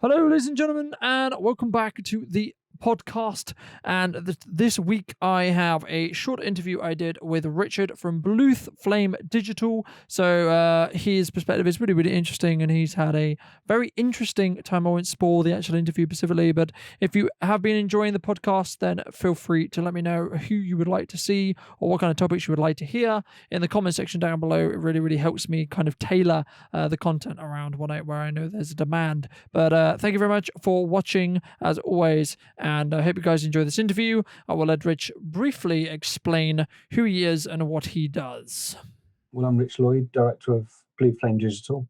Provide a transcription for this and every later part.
Hello, ladies and gentlemen, and welcome back to the podcast. And this week, I have a short interview I did with Richard from Bluth Flame Digital. So his perspective is really, really interesting, and he's had a very interesting time. I won't spoil the actual interview specifically, but if you have been enjoying the podcast, then feel free to let me know who you would like to see or what kind of topics you would like to hear in the comment section down below. It really, really helps me kind of tailor the content around where I know there's a demand. But thank you very much for watching, as always, and I hope you guys enjoy this interview. I will let Rich briefly explain who he is and what he does. Well, I'm Rich Lloyd, director of Blue Flame Digital,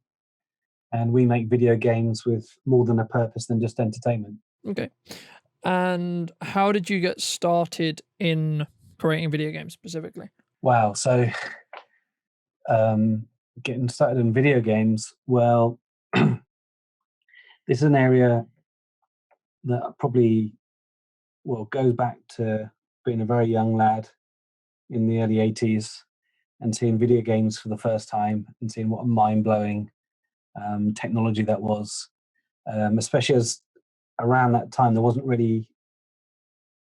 and we make video games with more than a purpose than just entertainment. Okay. And how did you get started in creating video games specifically? Wow, so getting started in video games, well, this is an area that probably, goes back to being a very young lad in the early 80s and seeing video games for the first time and seeing what a mind-blowing technology that was, especially as around that time there wasn't really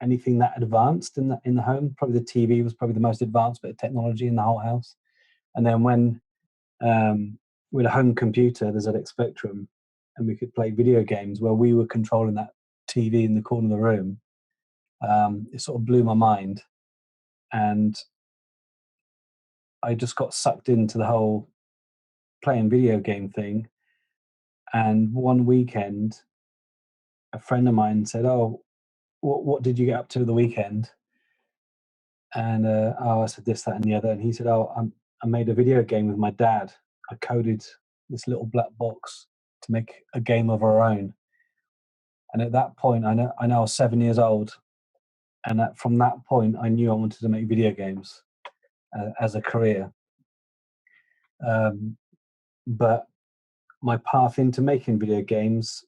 anything that advanced in the home. Probably the TV was probably the most advanced bit of technology in the whole house. And then when with a home computer, the ZX Spectrum, and we could play video games where we were controlling that TV in the corner of the room, it sort of blew my mind, and I just got sucked into the whole playing video game thing. And one weekend, a friend of mine said, "Oh, what did you get up to the weekend?" And I said this, that, and the other. And he said, "Oh, I made a video game with my dad. I coded this little black box to make a game of our own." And at that point, I know I was 7 years old, and from that point, I knew I wanted to make video games as a career. But my path into making video games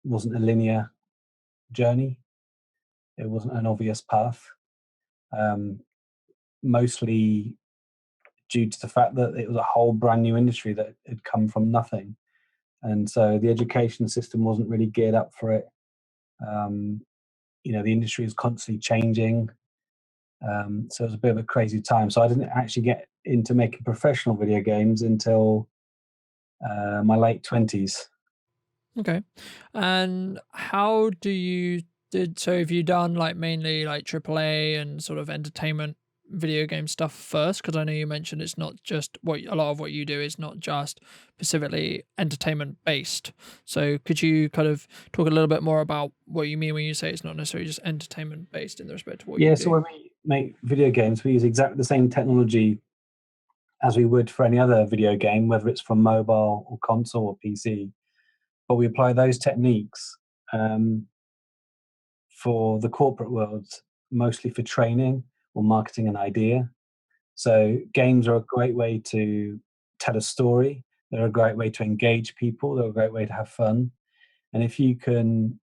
wasn't a linear journey. It wasn't an obvious path. Mostly due to the fact that it was a whole brand new industry that had come from nothing, and so the education system wasn't really geared up for it. The industry is constantly changing, so it was a bit of a crazy time. So I didn't actually get into making professional video games until my late 20s. Okay. And how do you so have you done like mainly like AAA and sort of entertainment video game stuff first? Because I know you mentioned it's not just a lot of what you do is not just specifically entertainment based. So could you kind of talk a little bit more about what you mean when you say it's not necessarily just entertainment based in the respect to what you Yeah, so do? when we make video games, we use exactly the same technology as we would for any other video game, whether it's from mobile or console or PC. But we apply those techniques um, for the corporate world, mostly for training or marketing an idea. So games are a great way to tell a story. They're a great way to engage people. They're a great way to have fun. And if you can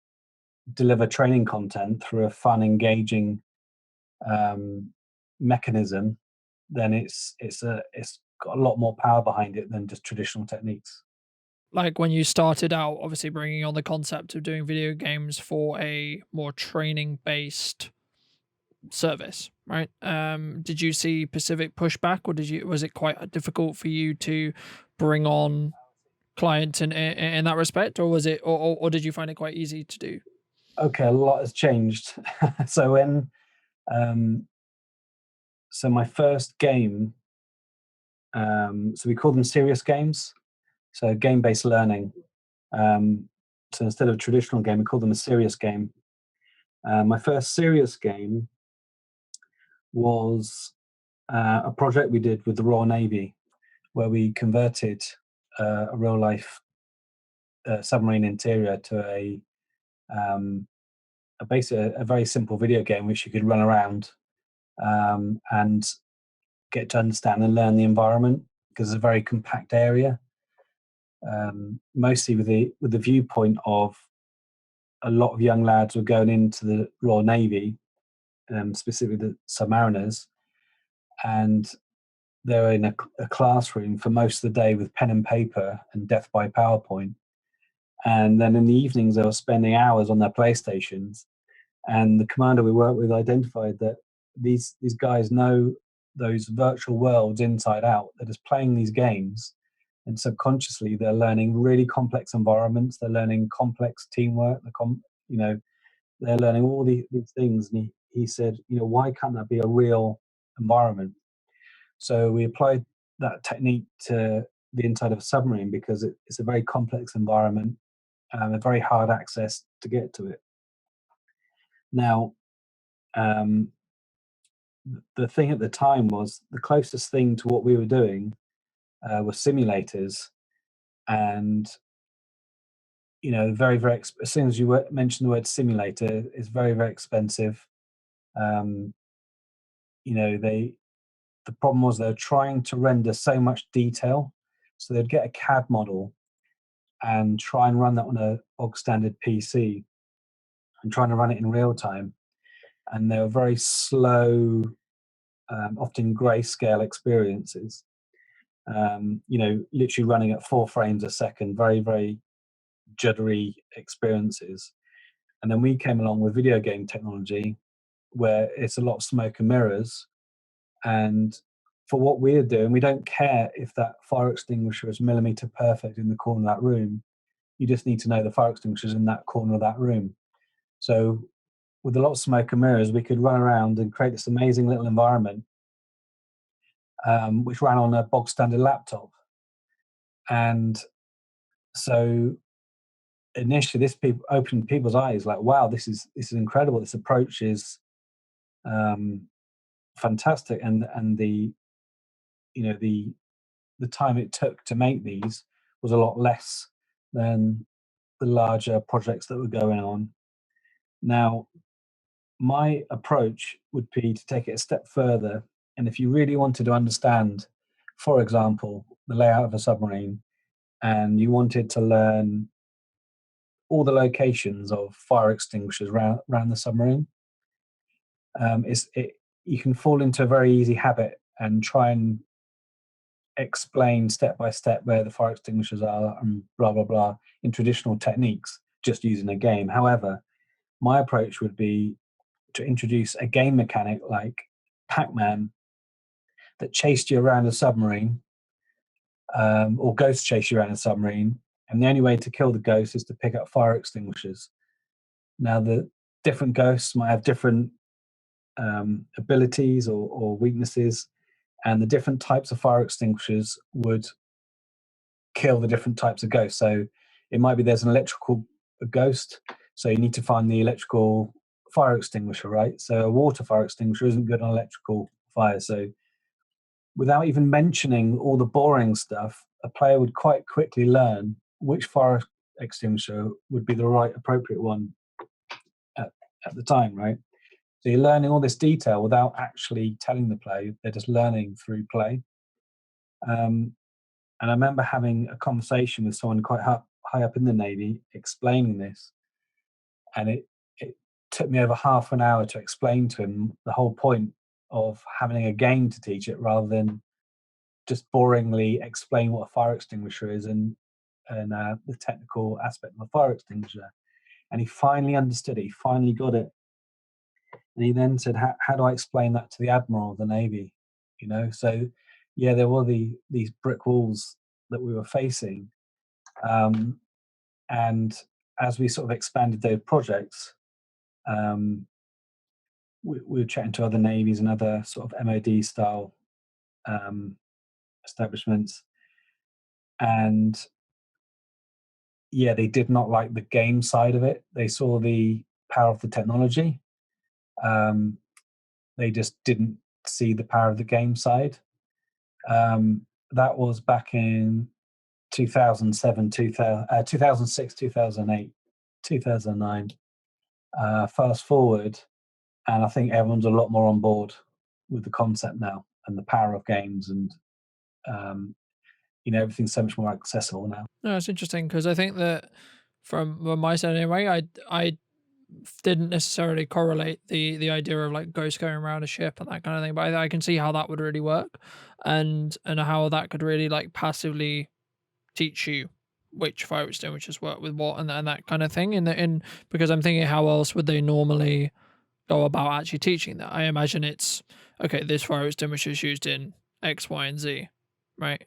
deliver training content through a fun, engaging mechanism, then it's got a lot more power behind it than just traditional techniques. Like when you started out, obviously bringing on the concept of doing video games for a more training based service, right? Did you see Pacific pushback, or was it quite difficult for you to bring on clients in that respect, or was it, or did you find it quite easy to do? Okay, a lot has changed. so when um, so my first game, so we call them serious games, so game-based learning. So instead of a traditional game, we call them a serious game. My first serious game was a project we did with the Royal Navy, where we converted a real life submarine interior to um, a very simple video game which you could run around and get to understand and learn the environment, because it's a very compact area, mostly with the viewpoint of a lot of young lads were going into the Royal Navy, specifically the submariners, and they were in a classroom for most of the day with pen and paper and death by PowerPoint. And then in the evenings, they were spending hours on their PlayStations. And the commander we worked with identified that these guys know those virtual worlds inside out. They're just playing these games, and subconsciously they're learning really complex environments. They're learning complex teamwork. You know, they're learning all these things. And he said, why can't that be a real environment? So we applied that technique to the inside of a submarine because it's a very complex environment, a very hard access to get to it. Now, um, the thing at the time was the closest thing to what we were doing were simulators, and very very as soon as you mention the word simulator, it's very very expensive. Um, they the problem was they were trying to render so much detail, so they'd get a CAD model and try and run that on a bog standard PC and trying to run it in real time, and they were very slow, often grayscale experiences. Literally running at 4 frames a second, very, very juddery experiences. And then we came along with video game technology where it's a lot of smoke and mirrors. And for what we're doing, we don't care if that fire extinguisher is millimeter perfect in the corner of that room. You just need to know the fire extinguisher is in that corner of that room. So with a lot of smoke and mirrors, we could run around and create this amazing little environment, which ran on a bog standard laptop. And so initially this opened people's eyes, like, wow, this is incredible. This approach is um, fantastic, and the time it took to make these was a lot less than the larger projects that were going on. Now, my approach would be to take it a step further, and if you really wanted to understand, for example, the layout of a submarine, and you wanted to learn all the locations of fire extinguishers around the submarine. You can fall into a very easy habit and try and explain step by step where the fire extinguishers are and blah blah blah in traditional techniques, just using a game. However, my approach would be to introduce a game mechanic like Pac-Man that chased you around a submarine, or ghost chase you around a submarine, and the only way to kill the ghost is to pick up fire extinguishers. Now, the different ghosts might have different abilities or weaknesses, and the different types of fire extinguishers would kill the different types of ghosts. So it might be there's an electrical ghost, so you need to find the electrical fire extinguisher, right? So a water fire extinguisher isn't good on electrical fire. So without even mentioning all the boring stuff, a player would quite quickly learn which fire extinguisher would be the right appropriate one at, at the time, right? So you're learning all this detail without actually telling the player. They're just learning through play. Um, and I remember having a conversation with someone quite high up in the Navy explaining this. And it took me over half an hour to explain to him the whole point of having a game to teach it rather than just boringly explain what a fire extinguisher is and the technical aspect of a fire extinguisher. And he finally understood it. He finally got it. And he then said, "How do I explain that to the admiral of the navy?" So yeah, there were these brick walls that we were facing, um, and as we sort of expanded those projects, um, we were chatting to other navies and other sort of MOD style um, establishments, and yeah, they did not like the game side of it. They saw the power of the technology. Um, they just didn't see the power of the game side. That was back in 2007, 2006, 2008, 2009. Fast forward, and I think everyone's a lot more on board with the concept now and the power of games, and um, everything's so much more accessible now. No, it's interesting because I think that from my side anyway, I didn't necessarily correlate the idea of like ghosts going around a ship and that kind of thing, but I can see how that would really work, and how that could really like passively teach you which fire extinguishers work with what and that kind of thing. In because I'm thinking, how else would they normally go about actually teaching that? I imagine it's okay. This fire extinguisher is used in X, Y, and Z, right?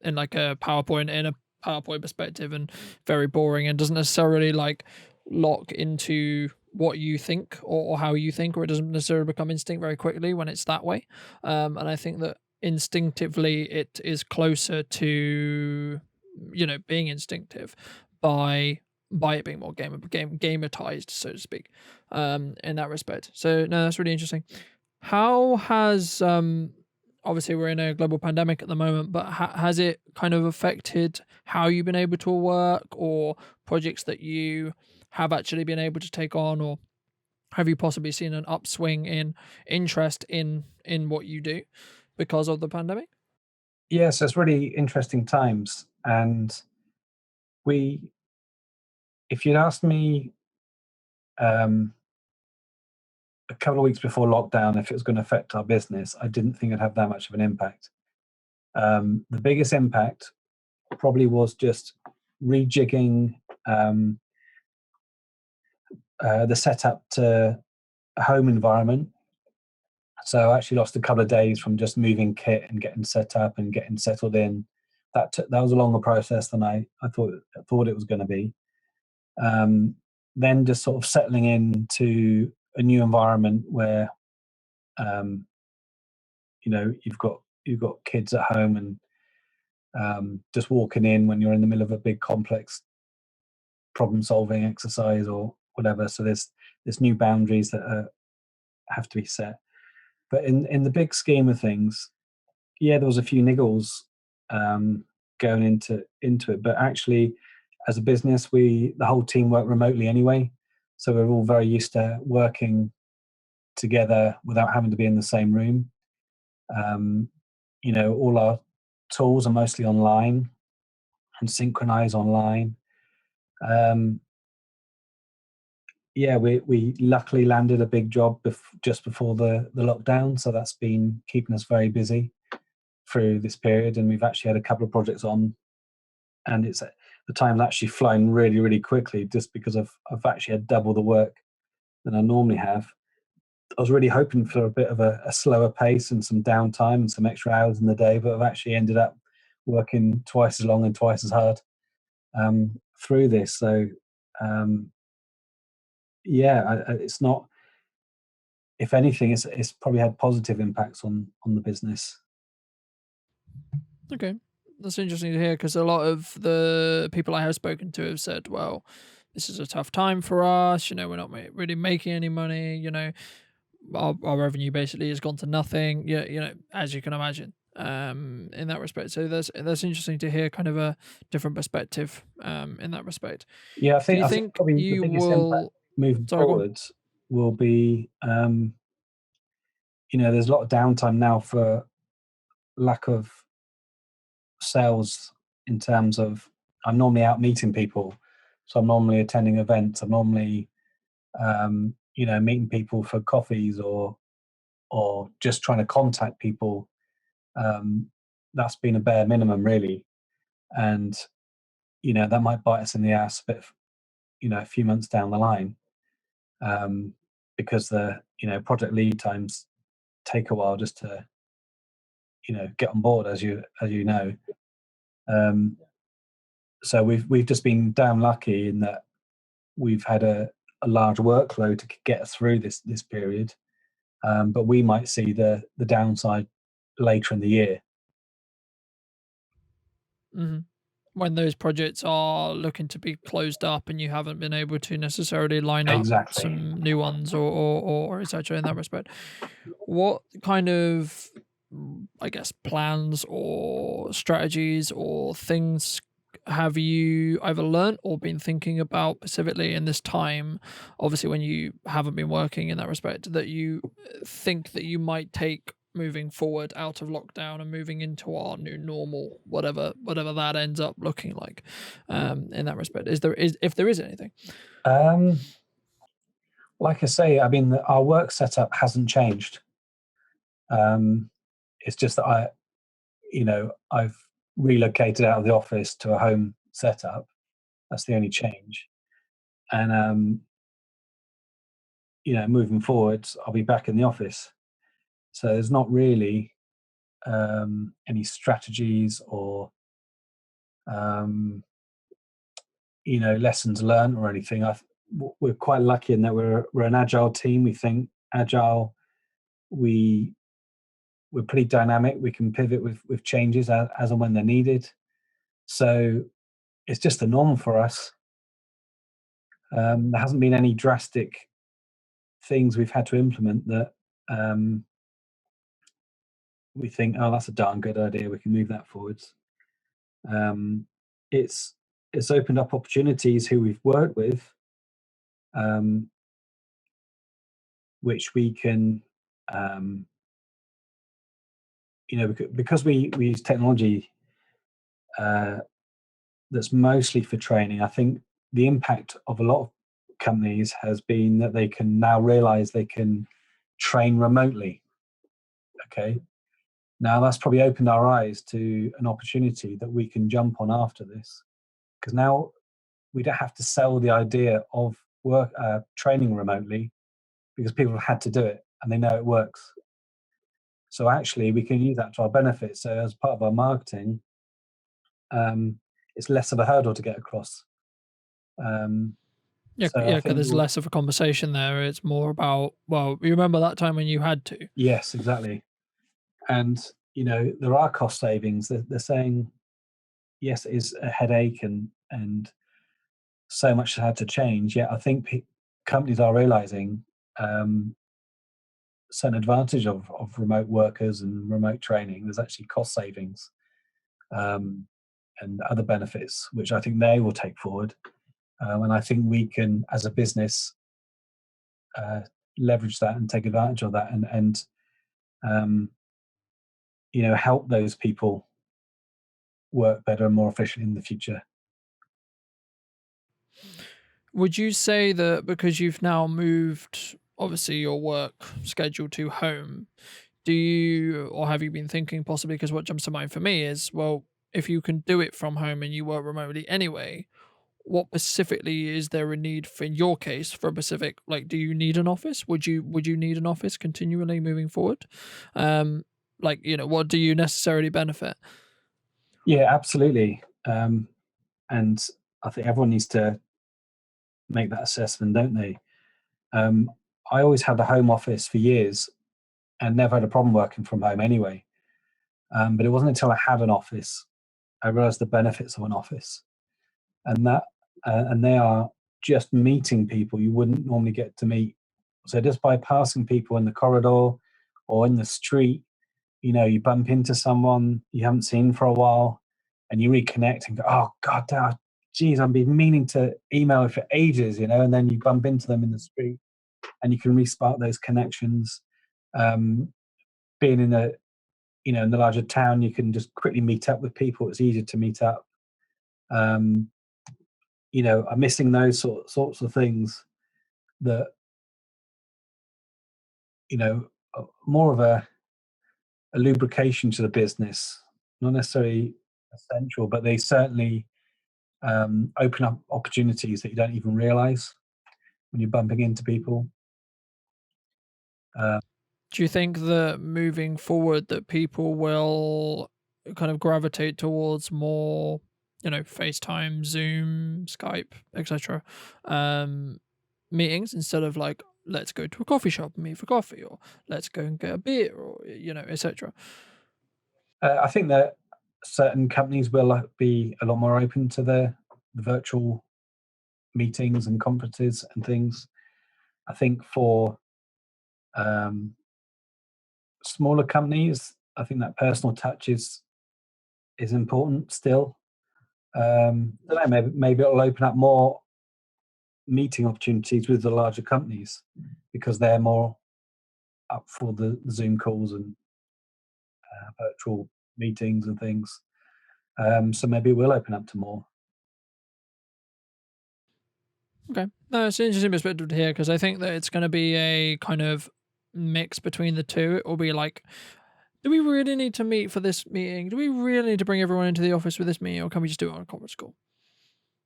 In like a PowerPoint perspective, and very boring, and doesn't necessarily like lock into what you think, or how you think, or it doesn't necessarily become instinct very quickly when it's that way. And I think that instinctively it is closer to, being instinctive by it being more gamatized, so to speak, in that respect. So no, that's really interesting. How has obviously we're in a global pandemic at the moment, but has it kind of affected how you've been able to work, or projects that you have actually been able to take on, or have you possibly seen an upswing in interest in what you do because of the pandemic? Yes, it's really interesting times. And we, if you'd asked me um, a couple of weeks before lockdown if it was going to affect our business, I didn't think it'd have that much of an impact. The biggest impact probably was just rejigging um, the setup to a home environment. So I actually lost a couple of days from just moving kit and getting set up and getting settled in. That was a longer process than I thought it was going to be. Um, then just sort of settling into a new environment where um, you've got kids at home, and just walking in when you're in the middle of a big complex problem solving exercise or whatever. So there's new boundaries that have to be set. But in the big scheme of things, yeah, there was a few niggles going into it. But actually, as a business, the whole team worked remotely anyway, so we're all very used to working together without having to be in the same room. Um, all our tools are mostly online and synchronized online. Um, yeah, we luckily landed a big job just before the lockdown, so that's been keeping us very busy through this period. And we've actually had a couple of projects on, and the time's actually flown really, really quickly just because I've actually had double the work than I normally have. I was really hoping for a bit of a slower pace and some downtime and some extra hours in the day, but I've actually ended up working twice as long and twice as hard through this. So um, yeah, it's not. If anything, it's probably had positive impacts on the business. Okay. That's interesting to hear, because a lot of the people I have spoken to have said, well, this is a tough time for us. We're not really making any money. Our revenue basically has gone to nothing. Yeah, as you can imagine, in that respect. So that's interesting to hear kind of a different perspective, in that respect. Yeah, Do you I think think probably the you biggest impact will? moving Sorry, go on. forwards will be, there's a lot of downtime now for lack of sales, in terms of I'm normally out meeting people, so I'm normally attending events. I'm normally, meeting people for coffees, or just trying to contact people. Um, that's been a bare minimum, really, and that might bite us in the ass a bit, a few months down the line, um, because the project lead times take a while just to get on board, as you know. Um, so we've just been damn lucky in that we've had a large workload to get us through this period. But we might see the downside later in the year. Hmm. When those projects are looking to be closed up, and you haven't been able to necessarily line up Exactly. some new ones, or etc. in that respect. What kind of, I guess, plans or strategies or things have you either learnt or been thinking about specifically in this time, obviously when you haven't been working, in that respect, that you think that you might take moving forward out of lockdown and moving into our new normal, whatever that ends up looking like, in that respect? Is if there is anything? Um, like I say, I mean, our work setup hasn't changed. It's just that I've relocated out of the office to a home setup. That's the only change. And moving forwards, I'll be back in the office. So there's not really any strategies or um, lessons learned or anything. We're quite lucky in that we're an agile team. We think agile. We we're pretty dynamic. We can pivot with changes as and when they're needed. So it's just the norm for us. There hasn't been any drastic things we've had to implement that um, we think, oh, that's a darn good idea. We can move that forwards. Um, it's it's opened up opportunities who we've worked with, um, which we can, um, because we use technology uh, that's mostly for training. I think the impact of a lot of companies has been that they can now realize they can train remotely. Okay. Now that's probably opened our eyes to an opportunity that we can jump on after this, because now we don't have to sell the idea of work training remotely, because people have had to do it and they know it works. So actually, we can use that to our benefit. So as part of our marketing, um, it's less of a hurdle to get across. Um, Yeah, so I yeah, because think, there's less of a conversation there. It's more about, well, you remember that time when you had to. yes, exactly. And there are cost savings. They're saying yes, it is a headache and so much had to change. Yet I think companies are realizing um, certain advantage of remote workers and remote training. There's actually cost savings um, and other benefits, which I think they will take forward. And I think we can, as a business, uh, leverage that and take advantage of that, and um, help those people work better and more efficiently in the future. Would you say that because you've now moved, obviously, your work schedule to home, do you, or have you been thinking possibly, because what jumps to mind for me is, well, if you can do it from home and you work remotely anyway, what specifically is there a need for, in your case, for a specific, like, do you need an office? Would you need an office continually moving forward? Um, like, what do you necessarily benefit? Yeah, absolutely. And I think everyone needs to make that assessment, don't they? Um, I always had a home office for years and never had a problem working from home anyway. But it wasn't until I had an office I realized the benefits of an office, and they are just meeting people you wouldn't normally get to meet. So just by passing people in the corridor or in the street, you bump into someone you haven't seen for a while, and you reconnect and go, "Oh God, geez, I've been meaning to email for ages," and then you bump into them in the street, and you can respark those connections. Um, Being in the larger town, you can just quickly meet up with people. It's easier to meet up. Um, I'm missing those sorts of things that more of a lubrication to the business, not necessarily essential, but they certainly open up opportunities that you don't even realize when you're bumping into people. Uh, Do you think that moving forward that people will kind of gravitate towards more, FaceTime, Zoom, Skype, etc. um meetings, instead of like, let's go to a coffee shop and meet for coffee, or let's go and get a beer, or etc. I think that certain companies will be a lot more open to the virtual meetings and conferences and things. I think for um, smaller companies, I think that personal touch is important still. I don't know, maybe it'll open up more meeting opportunities with the larger companies because they're more up for the Zoom calls and virtual meetings and things. So maybe it will open up to more. Okay, no, it's an interesting perspective to hear, because I think that it's going to be a kind of mix between the two. It will be like, do we really need to meet for this meeting? Do we really need to bring everyone into the office for this meeting, or can we just do it on a conference call?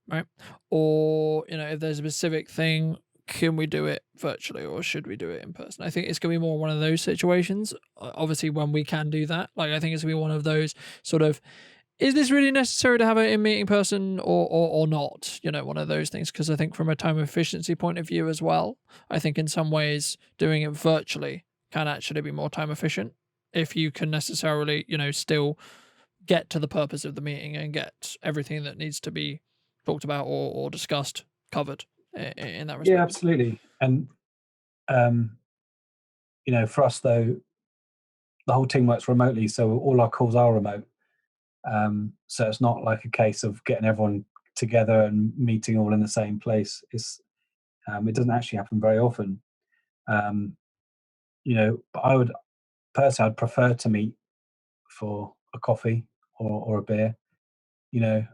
right? Or, if there's a specific thing, can we do it virtually or should we do it in person? I think it's going to be more one of those situations. Obviously, when we can do that, like I think it's going to be one of those sort of, is this really necessary to have a in meeting person or not? One of those things. Because I think from a time efficiency point of view as well, I think in some ways doing it virtually can actually be more time efficient if you can necessarily, still get to the purpose of the meeting and get everything that needs to be talked about or discussed covered in that Yeah, respect. absolutely. And um, for us though, the whole team works remotely, so all our calls are remote. So it's not like a case of getting everyone together and meeting all in the same place. It doesn't actually happen very often. Um, but I would personally, I'd prefer to meet for a coffee or a beer. You know,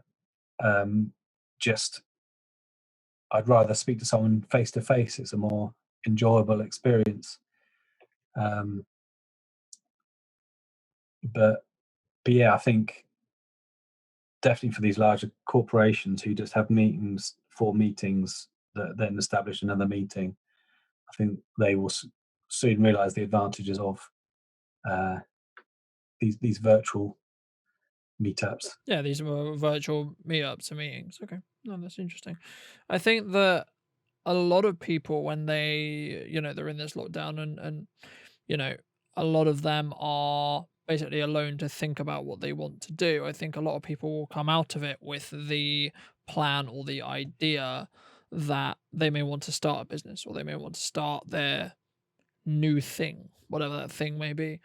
um, just I'd rather speak to someone face to face. It's a more enjoyable experience. Um, but but yeah, I think definitely for these larger corporations who just have meetings for meetings that then establish another meeting, I think they will soon realise the advantages of uh, these virtual meetups. Yeah, these were virtual meetups and meetings. Okay, no, that's interesting. I think that a lot of people when they're in this lockdown and you know a lot of them are basically alone to think about what they want to do. I think a lot of people will come out of it with the plan or the idea that they may want to start a business or they may want to start their new thing, whatever that thing may be.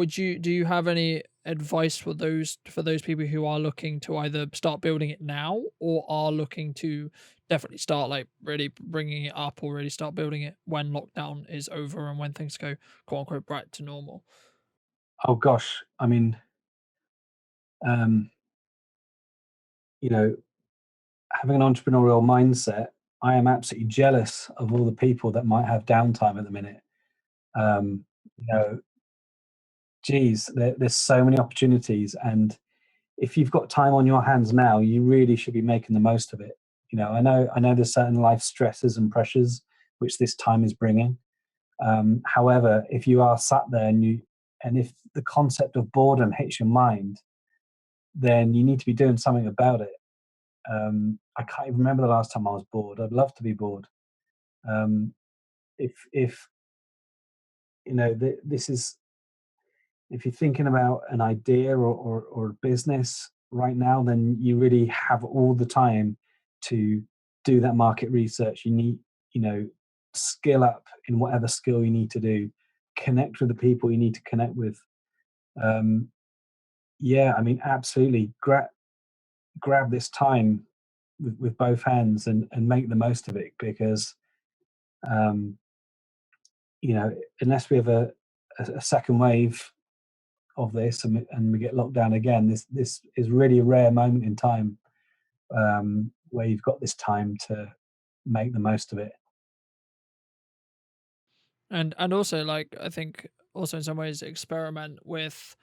Do you have any advice for those people who are looking to either start building it now or are looking to definitely start like really bringing it up or really start building it when lockdown is over and when things go quote unquote back to normal? Oh gosh, I mean, um, you know, having an entrepreneurial mindset, I am absolutely jealous of all the people that might have downtime at the minute. Um, you know, geez, there's so many opportunities, and if you've got time on your hands now, you really should be making the most of it. I know there's certain life stresses and pressures which this time is bringing. However, if you are sat there and if the concept of boredom hits your mind, then you need to be doing something about it. I can't even remember the last time I was bored. I'd love to be bored. Um, if this is if you're thinking about an idea or a business right now, then you really have all the time to do that market research. You need, skill up in whatever skill you need to do, connect with the people you need to connect with. Um, yeah, I mean, absolutely. Grab this time with both hands and make the most of it because, um, unless we have a second wave of this and we get locked down again, this is really a rare moment in time where you've got this time to make the most of it. And also like I think also in some ways experiment with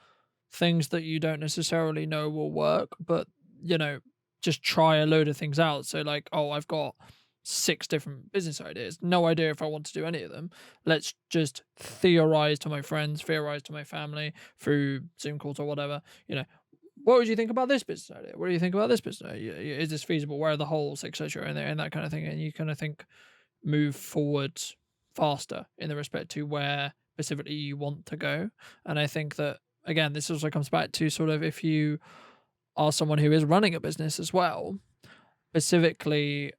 things that you don't necessarily know will work, but you know, just try a load of things out. So like, oh, I've got six different business ideas. No idea if I want to do any of them. Let's just theorize to my friends, theorize to my family through Zoom calls or whatever. What would you think about this business idea? What do you think about this business idea? Is this feasible? Where are the holes, etc. And that kind of thing. And you kind of think move forward faster in the respect to where specifically you want to go. And I think that again, this also comes back to sort of if you are someone who is running a business as well, specifically,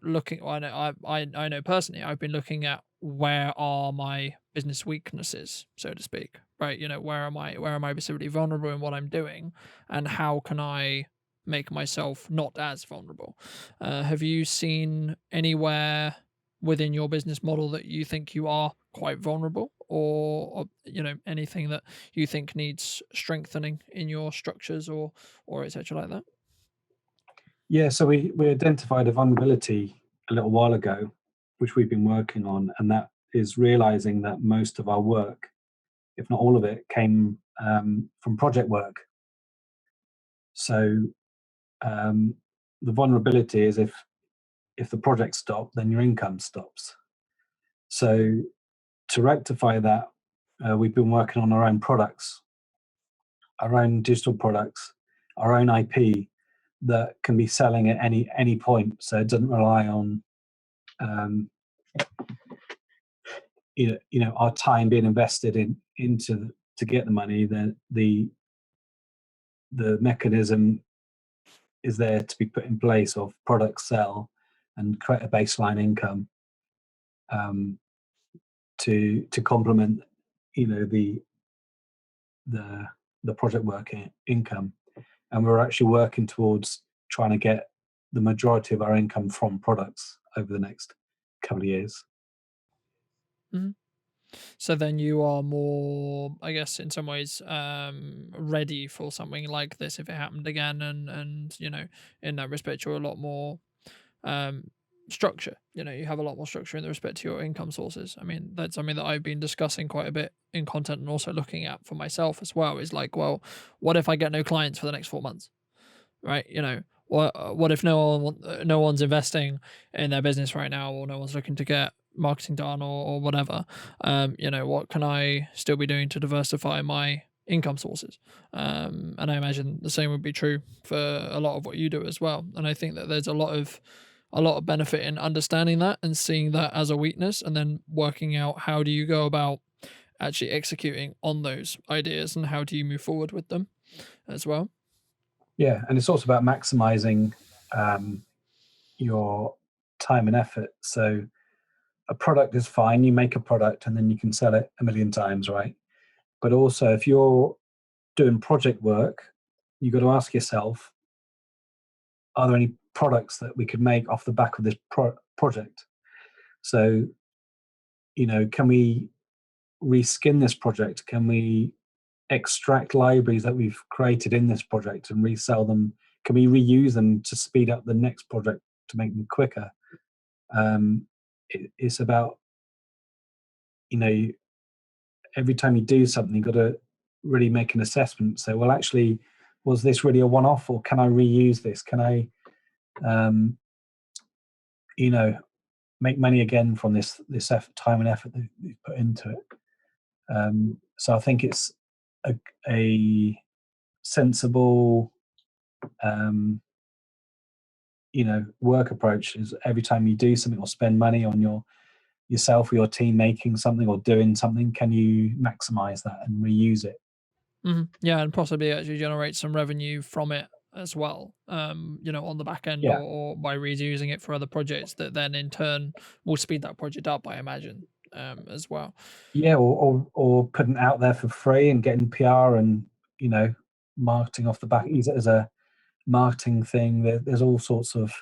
looking. Well, I know personally, I've been looking at where are my business weaknesses, so to speak, right? Where am I specifically vulnerable in what I'm doing, and how can I make myself not as vulnerable? Have you seen anywhere within your business model that you think you are quite vulnerable, or anything that you think needs strengthening in your structures or etc. like that? Yeah, so we identified a vulnerability a little while ago, which we've been working on, and that is realizing that most of our work, if not all of it, came from project work. So um, the vulnerability is if the project stops, then your income stops. So to rectify that, we've been working on our own products, our own digital products, our own IP that can be selling at any point. So it doesn't rely on um, our time being invested into to get the money. The mechanism is there to be put in place of products sell and create a baseline income um, to complement the the the project work income, and we're actually working towards trying to get the majority of our income from products over the next couple of years. Mhm. So then you are more, I guess, in some ways, ready for something like this if it happened again, and in that respect, you're a lot more um, structure. You have a lot more structure in the respect to your income sources. I mean, that's something that I've been discussing quite a bit in content and also looking at for myself as well. Is like, well, what if I get no clients for the next 4 months? Right? What if no one's investing in their business right now, or no one's looking to get marketing done, or whatever? What can I still be doing to diversify my income sources? And I imagine the same would be true for a lot of what you do as well. And I think that there's a lot of benefit in understanding that and seeing that as a weakness, and then working out how do you go about actually executing on those ideas, and how do you move forward with them as well. Yeah, and it's also about maximizing um, your time and effort. So a product is fine. You make a product and then you can sell it a million times, right? But also, if you're doing project work, you've got to ask yourself, are there any products that we could make off the back of this project? So, can we reskin this project? Can we extract libraries that we've created in this project and resell them? Can we reuse them to speed up the next project to make them quicker? It's about, you know, every time you do something, you've got to really make an assessment. So, well, actually, was this really a one off, or can I reuse this? Can I, um, you know, make money again from this effort, time and effort that you've put into it? So I think it's a sensible, um, work approach. Is every time you do something or spend money on yourself or your team making something or doing something, can you maximize that and reuse it? Yeah, and possibly actually generate some revenue from it as well. On the back end, or, Yeah, or by reusing it for other projects that then in turn will speed that project up, I imagine, as well. yeah, or putting it out there for free and getting PR and you know marketing off the back. Use it as a marketing thing. There's all sorts of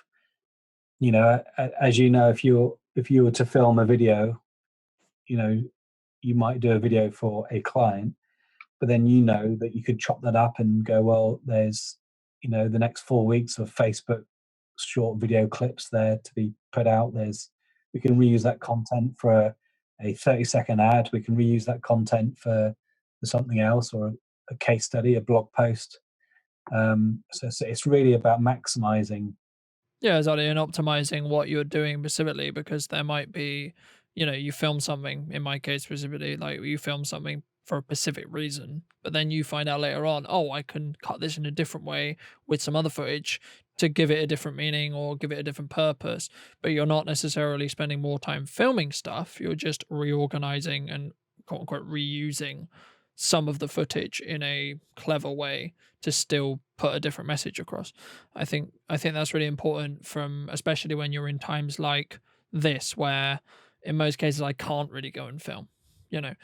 as you know, if you were to film a video, you know, you might do a video for a client, but then you know that you could chop that up and go, well, there's the next 4 weeks of Facebook short video clips there to be put out. We can reuse that content for a 30-second ad. We can reuse that content for something else, or a case study, a blog post. So it's really about maximizing. Yeah, exactly, and optimizing what you're doing specifically, because there might be, you film something, in my case specifically, like you film something for a specific reason, but then you find out later on, oh, I can cut this in a different way with some other footage to give it a different meaning or give it a different purpose. But you're not necessarily spending more time filming stuff, you're just reorganizing and quote unquote reusing some of the footage in a clever way to still put a different message across. I think that's really important, from especially when you're in times like this, where in most cases I can't really go and film, you know,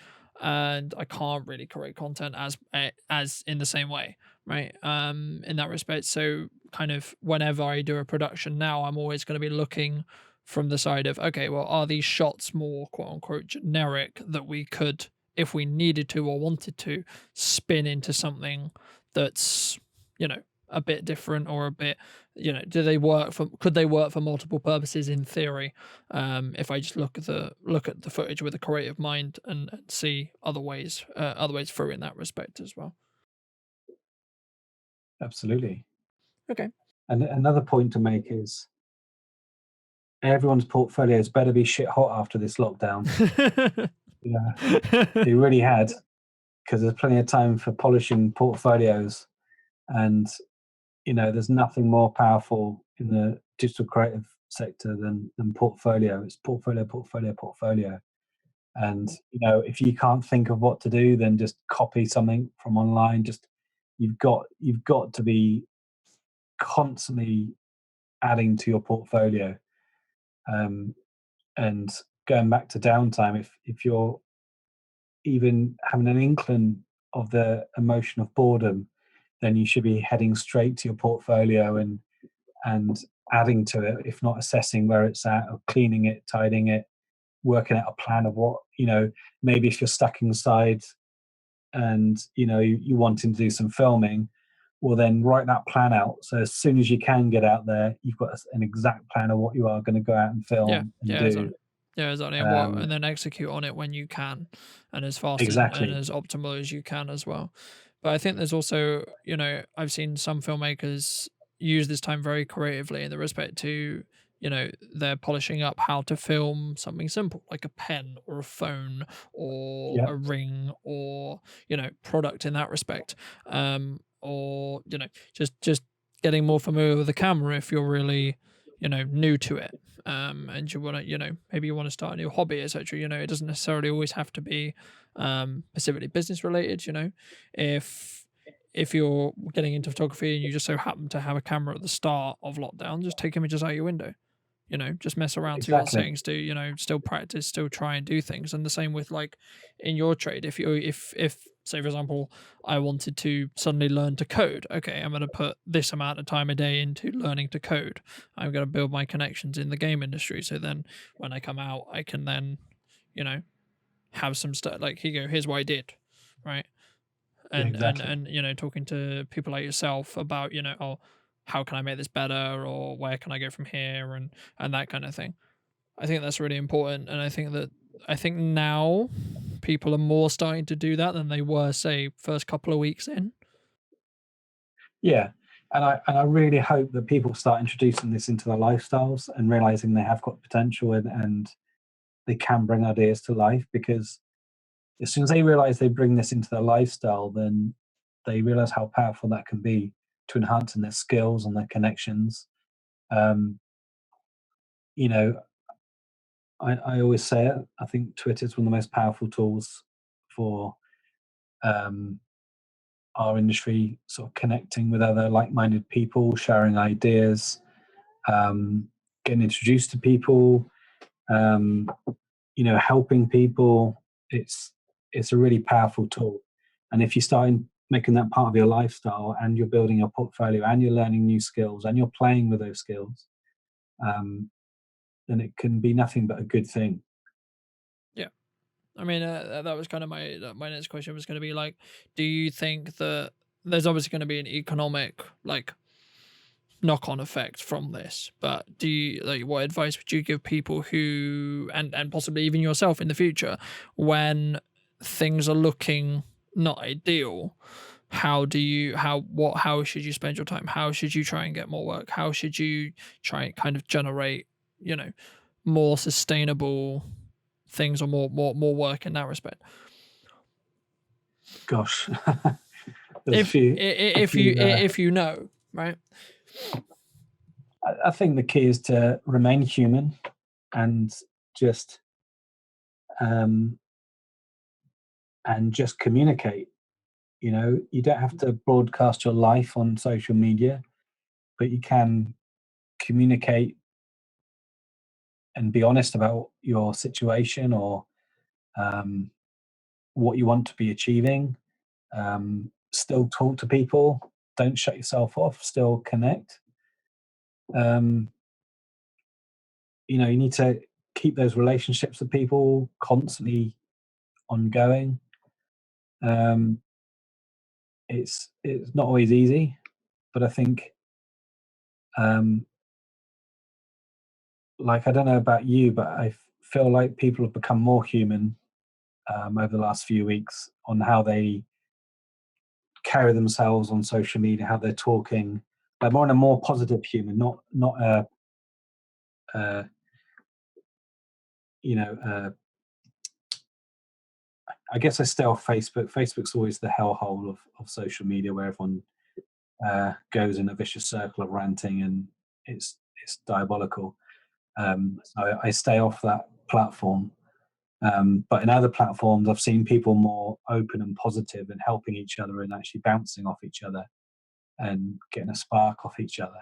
and I can't really create content as in the same way, right? In that respect, so kind of whenever I do a production now, I'm always going to be looking from the side of, okay, well, are these shots more quote unquote generic that we could, if we needed to or wanted to, spin into something that's a bit different, or a bit, do they work for could they work for multiple purposes in theory, if I just look at the footage with a creative mind, and see other ways through in that respect as well. Absolutely. Okay. And another point to make is everyone's portfolios better be shit hot after this lockdown. Yeah, they really had, because there's plenty of time for polishing portfolios. And there's nothing more powerful in the digital creative sector than portfolio. It's portfolio, portfolio, portfolio. And if you can't think of what to do, then just copy something from online. Just you've got to be constantly adding to your portfolio. And going back to downtime, if you're even having an inkling of the emotion of boredom, then you should be heading straight to your portfolio and adding to it, if not assessing where it's at, or cleaning it, tidying it, working out a plan of what, maybe if you're stuck inside and you wanting to do some filming, well then write that plan out, so as soon as you can get out there, you've got an exact plan of what you are going to go out and Yeah, film and yeah, do. exactly. Yeah, exactly. And um, then execute on it when you can, and as fast as and exactly. as optimal as you can as well. But I think there's also, I've seen some filmmakers use this time very creatively in the respect to, they're polishing up how to film something simple like a pen or a phone or Yeah, a ring or, product in that respect. Or, just getting more familiar with the camera if you're really, new to it, and you want to, maybe you want to start a new hobby, etc. It doesn't necessarily always have to be specifically business related. If you're getting into photography and you just so happen to have a camera at the start of lockdown, just take images out your window. Just mess around, see what exactly. settings do. Still practice, still try and do things. And the same with, like, in your trade, if say for example I wanted to suddenly learn to code, okay, I'm going to put this amount of time a day into learning to code. I'm going to build my connections in the game industry, so then when I come out I can then, you know have some stuff like, here you go, here's what I did, right? Yeah, And exactly. talking to people like yourself about, oh, how can I make this better, or where can I go from here, and that kind of thing. I think that's really important, and I think now people are more starting to do that than they were, say, first couple of weeks in. Yeah, and I really hope that people start introducing this into their lifestyles and realizing they have got potential, and they can bring ideas to life, because as soon as they realize they bring this into their lifestyle, then they realize how powerful that can be to enhancing their skills and their connections. Um, you know, I always say it. I think Twitter is one of the most powerful tools for um, our industry, sort of connecting with other like-minded people, sharing ideas, um, getting introduced to people, um, helping people. It's a really powerful tool, and if you start making that part of your lifestyle, and you're building your portfolio, and you're learning new skills, and you're playing with those skills, um, then it can be nothing but a good thing. Yeah. I mean, that was kind of my next question was going to be like, do you think that there's obviously going to be an economic, like, knock-on effect from this, but do you, like, what advice would you give people who, and possibly even yourself in the future, when things are looking not ideal? How should you spend your time? How should you try and get more work? How should you try and kind of generate, you know more sustainable things, or more work in that respect? Gosh, there's if a if you few. if you know, right? I think the key is to remain human, and just um, just communicate. You don't have to broadcast your life on social media, but you can communicate and be honest about your situation, or um, what you want to be achieving. Still talk to people. Don't shut yourself off. Still connect. Um, you need to keep those relationships with people constantly ongoing. Um, it's not always easy, but I think, um, like, I don't know about you, but I feel like people have become more human over the last few weeks, on how they carry themselves on social media, how they're talking. like more in a more positive humor, not uh you know I guess I stay off Facebook. Facebook's always the hellhole of social media where everyone goes in a vicious circle of ranting, and it's diabolical. So I stay off that platform. But in other platforms, I've seen people more open and positive and helping each other and actually bouncing off each other and getting a spark off each other.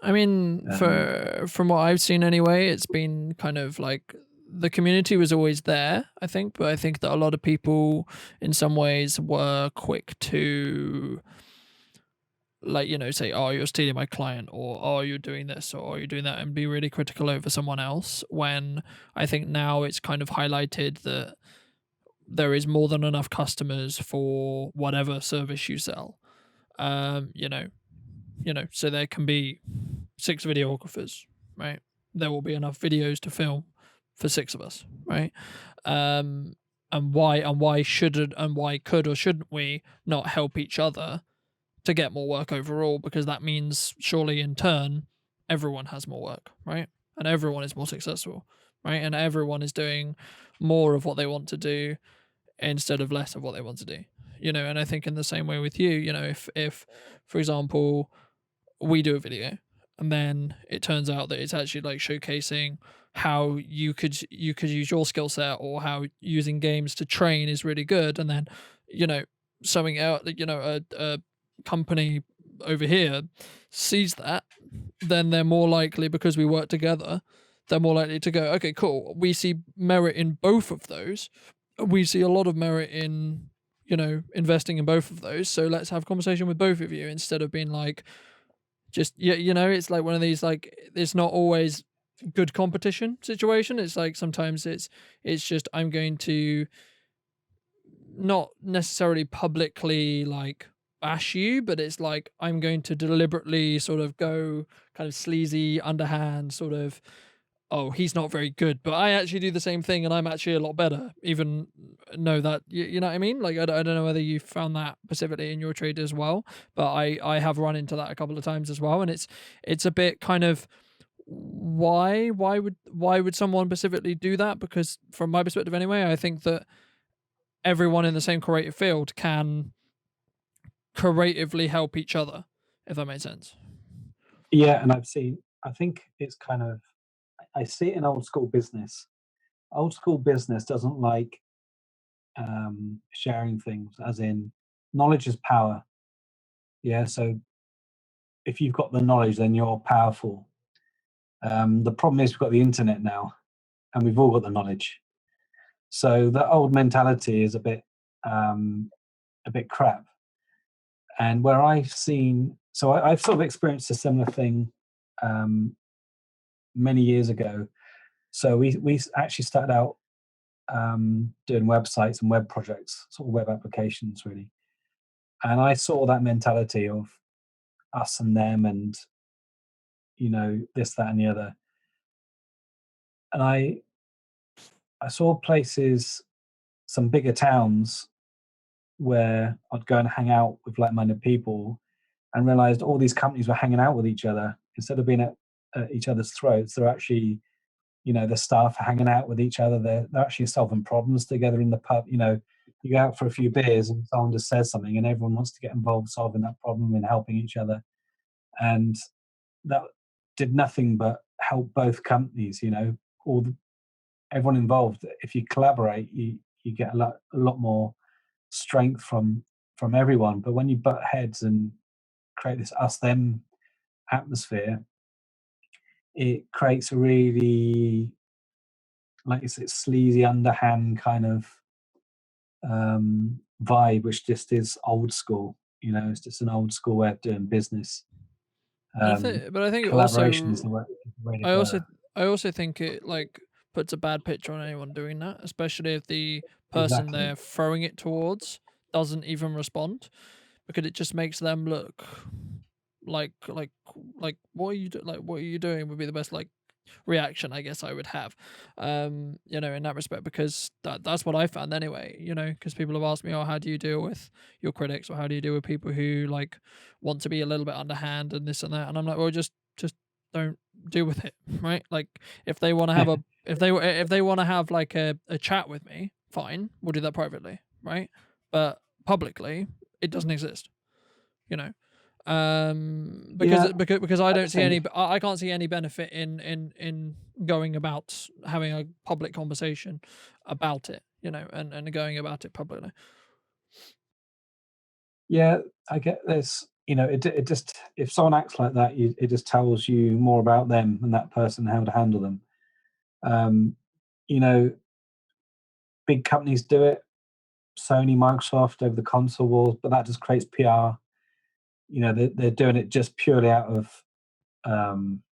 I mean, Um, from what I've seen anyway, it's been kind of like the community was always there, I think, but I think that a lot of people in some ways were quick to, like, say, oh, you're stealing my client, or oh, you're doing this, or oh, you're doing that, and be really critical over someone else, when I think now it's kind of highlighted that there is more than enough customers for whatever service you sell. um you know so there can be 6 videographers, right? There will be enough videos to film for 6 of us, right? um and why shouldn't, and why could or shouldn't we not help each other to get more work overall? Because that means surely in turn everyone has more work, right? And everyone is more successful, right? And everyone is doing more of what they want to do instead of less of what they want to do. And I think in the same way with you, if for example we do a video and then it turns out that it's actually like showcasing how you could use your skill set, or how using games to train is really good, and then you know something out, a company over here sees that, then they're more likely, because we work together, they're more likely to go, okay, cool, we see merit in both of those, we see a lot of merit in investing in both of those, so let's have a conversation with both of you, instead of being like, just, yeah, it's like one of these, like, it's not always good competition situation. It's like sometimes it's just, I'm going to not necessarily publicly like bash you, but it's like I'm going to deliberately sort of go kind of sleazy, underhand, sort of, oh, he's not very good, but I actually do the same thing and I'm actually a lot better. Even know that, you know what I mean? Like, I don't know whether you found that specifically in your trade as well, but I have run into that a couple of times as well, and it's a bit kind of, why would someone specifically do that? Because from my perspective anyway, I think that everyone in the same creative field can creatively help each other, if that makes sense. yeah, and I think it's kind of, I see it in old school business. Old school business doesn't like sharing things, as in knowledge is power. Yeah, so if you've got the knowledge, then you're powerful. The problem is we've got the internet now, and we've all got the knowledge. So that old mentality is a bit crap. And where I've seen, so I've sort of experienced a similar thing um, many years ago. So we actually started out doing websites and web projects, sort of web applications, really. And I saw that mentality of us and them, and this, that, and the other. And I saw places, some bigger towns, where I'd go and hang out with like-minded people, and realized all these companies were hanging out with each other instead of being at each other's throats. They're actually, the staff are hanging out with each other. They're actually solving problems together in the pub. You go out for a few beers and someone just says something, and everyone wants to get involved solving that problem and helping each other. And that did nothing but help both companies. All the, everyone involved. If you collaborate, you get a lot more strength from everyone. But when you butt heads and create this us them atmosphere, it creates a really, like you said, sleazy, underhand kind of vibe, which just is old school. It's just an old school way of doing business. And I think it Collaboration is also, the way to I go. also I also think it like puts a bad picture on anyone doing that, especially if the person Exactly. they're throwing it towards doesn't even respond, because it just makes them look like, what are you like, what are you doing would be the best, like, reaction I guess I would have, you know, in that respect, because that's what I found anyway, you know, because people have asked me, oh, how do you deal with your critics, or how do you deal with people who like want to be a little bit underhand and this and that, and I'm like, well, just don't deal with it, right? Like if they want to have a if they want to have like a chat with me, fine, we'll do that privately, right? But publicly it doesn't exist, you know. Yeah, Because I I don't just see any, think I can't see any benefit in going about having a public conversation about it, you know, and going about it publicly. yeah, I get this. You know, it just if someone acts like that, it just tells you more about them and that person, how to handle them. Um, you know, big companies do it, Sony, Microsoft over the console wars, but that just creates PR. You know, they're doing it just purely out of um,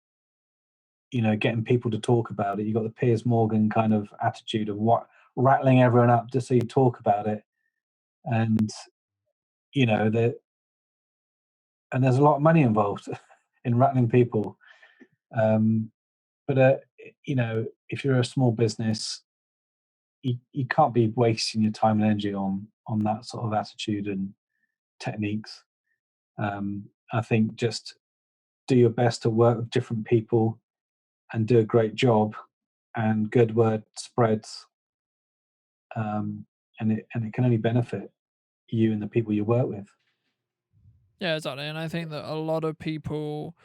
you know, getting people to talk about it. You've got the Piers Morgan kind of attitude of what rattling everyone up just so you talk about it. And, you know, and there's a lot of money involved in rattling people. Um, but, you know, if you're a small business, you can't be wasting your time and energy on that sort of attitude and techniques. I think just do your best to work with different people and do a great job, and good word spreads, and it can only benefit you and the people you work with. Yeah, exactly. And I think that a lot of people,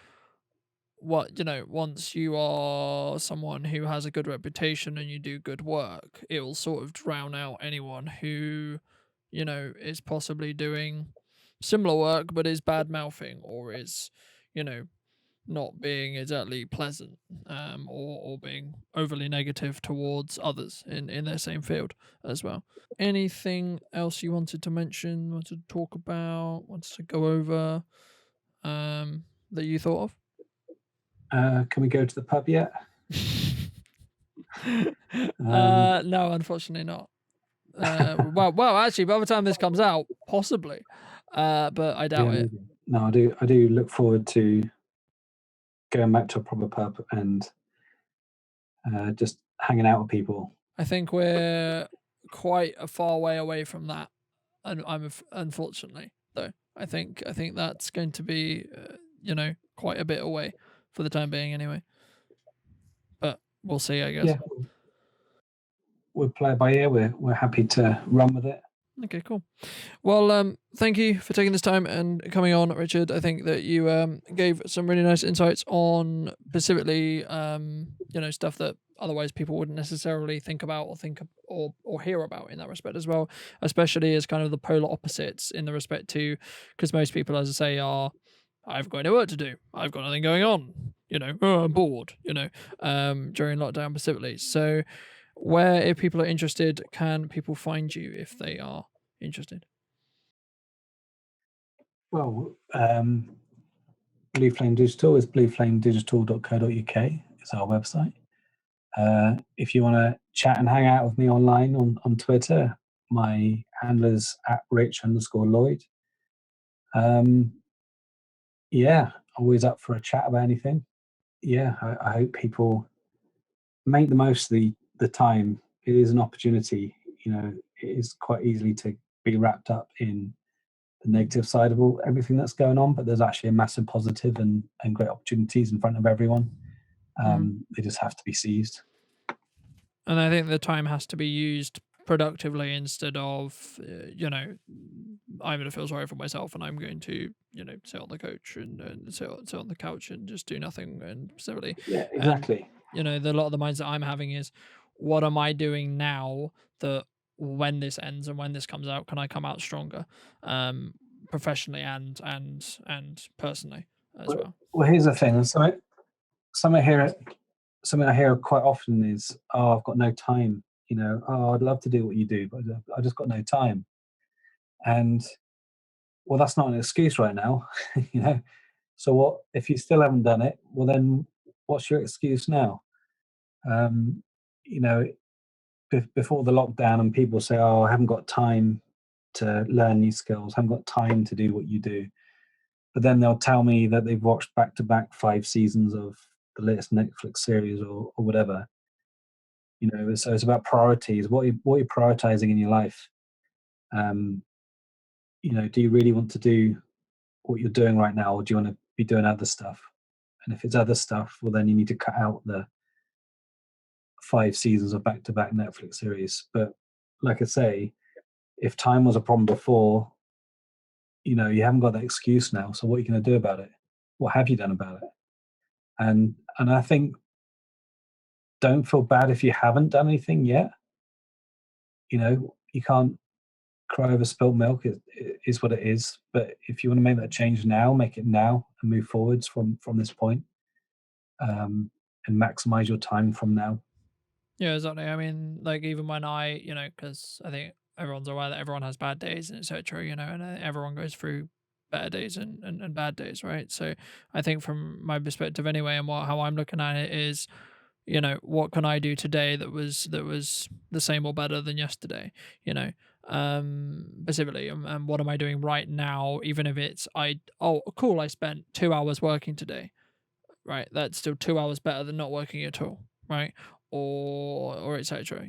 what, you know, once you are someone who has a good reputation and you do good work, it will sort of drown out anyone who, you know, is possibly doing similar work but is bad mouthing, or is, you know, not being exactly pleasant, or being overly negative towards others in their same field as well. Anything else you wanted to mention, wanted to talk about, wanted to go over, that you thought Can we go to the pub yet? of? Um, No, unfortunately not. Well, actually, by the time this comes out, possibly, but I yeah, doubt it. maybe. No, I do. I do look forward to going back to a proper pub and just hanging out with people. I think we're quite a far way away from that, and unfortunately though. I think that's going to be, you know, quite a bit away for the time being anyway. But we'll see, I guess. Yeah, we'll play it by ear. We're happy to run with it. Okay, cool. Well, thank you for taking this time and coming on, Richard. I think that you gave some really nice insights on specifically, you know, stuff that otherwise people wouldn't necessarily think about or or hear about in that respect as well. Especially as kind of the polar opposites in the respect to, because most people, as I say, are, I've got no work to do, I've got nothing going on, you know, oh, I'm bored, you know, during lockdown specifically. So, where, if people are interested, can people find you if they are interested? Well, Blue Flame Digital is blueflamedigital.co.uk. It's our website. If you want to chat and hang out with me online on Twitter, my handler's at rich_Lloyd. Um, yeah, always up for a chat about anything. Yeah, I hope people make the most of the time. It is an opportunity. You know, it is quite easily to be wrapped up in the negative side of everything that's going on, but there's actually a massive positive and great opportunities in front of everyone. Mm. They just have to be seized. And I think the time has to be used productively instead of, you know, I'm going to feel sorry for myself and I'm going to, you know, sit on the couch and sit on the couch and just do nothing and specifically. Yeah, And, exactly. you know, a lot of the mindset I'm having is, what am I doing now that when this ends and when this comes out, can I come out stronger, professionally and personally as Well, well. well here's the thing. Something I hear, something I hear quite often is, "Oh, I've got no time." You know, "Oh, I'd love to do what you do, but I just got no time." And well, that's not an excuse right now. You know, so what if you still haven't done it? Well, then what's your excuse now? Um, you know, before the lockdown, and people say, "Oh, I haven't got time to learn new skills. I haven't got time to do what you do." But then they'll tell me that they've watched back to back 5 seasons of the latest Netflix series or whatever. So it's about priorities. What you're prioritizing in your life. Um, do you really want to do what you're doing right now, or do you want to be doing other stuff? And if it's other stuff, well, then you need to cut out the 5 seasons of back-to-back Netflix series. But like I say, if time was a problem before, you haven't got that excuse now. So what are you going to do about it? What have you done about it? And I think, don't feel bad if you haven't done anything yet. You can't cry over spilt milk. It is what it is. But if you want to make that change now, make it now and move forwards from this point, and maximize your time from now. Yeah, exactly. I mean, like even when because I think everyone's aware that everyone has bad days and etc. And everyone goes through better days and bad days, right? So I think from my perspective anyway, and how I'm looking at it is, what can I do today that was the same or better than yesterday? You know, specifically, and what am I doing right now? Even if it's oh cool, I spent 2 hours working today, right? That's still 2 hours better than not working at all, right? Or etc.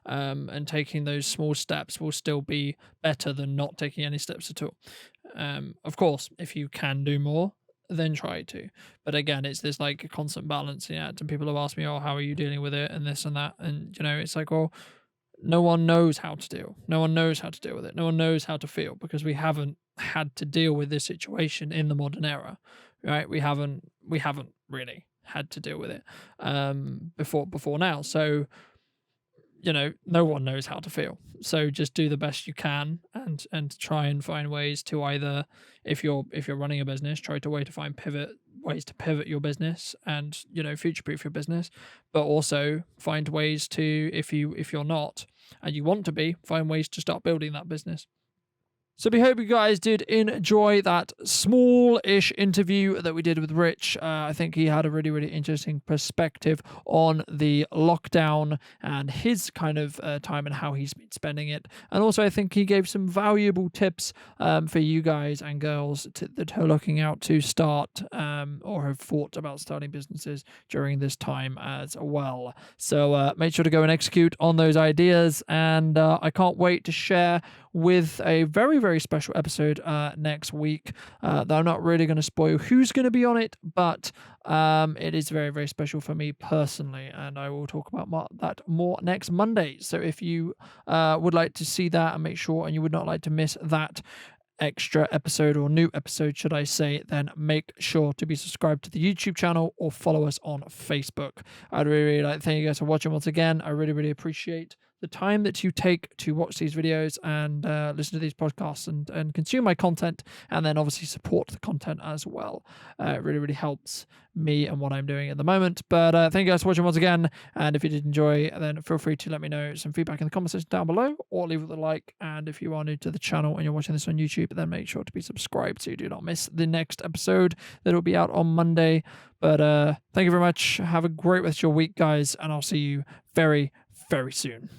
And taking those small steps will still be better than not taking any steps at all. Of course, if you can do more, then try to. But again, it's this like constant balancing act. And people have asked me, "Oh, how are you dealing with it?" and this and that. And it's like, well, no one knows how to deal. No one knows how to deal with it. No one knows how to feel because we haven't had to deal with this situation in the modern era, right? We haven't really had to deal with it before now. So no one knows how to feel. So just do the best you can and try and find ways to either, if you're running a business, try to way to find pivot ways to pivot your business and future proof your business, but also find ways to, if you're not and you want to be, find ways to start building that business. So we hope you guys did enjoy that small-ish interview that we did with Rich. I think he had a really, really interesting perspective on the lockdown and his kind of time and how he's been spending it. And also, I think he gave some valuable tips for you guys and girls that are looking out to start or have thought about starting businesses during this time as well. So make sure to go and execute on those ideas. And I can't wait to share with a very, very special episode next week that I'm not really going to spoil who's going to be on it, but it is very, very special for me personally, and I will talk about that more next Monday. So if you would like to see that and make sure, and you would not like to miss that extra episode, or new episode should I say, then make sure to be subscribed to the YouTube channel or follow us on Facebook. I'd really, really like to thank you guys for watching once again. I really, really appreciate the time that you take to watch these videos and listen to these podcasts and consume my content, and then obviously support the content as well. It really, really helps me and what I'm doing at the moment. But thank you guys for watching once again, and if you did enjoy, then feel free to let me know some feedback in the comment section down below, or leave it with a like. And if you are new to the channel and you're watching this on YouTube, then make sure to be subscribed so you do not miss the next episode that will be out on Monday. But thank you very much. Have a great rest of your week, guys, and I'll see you very, very soon.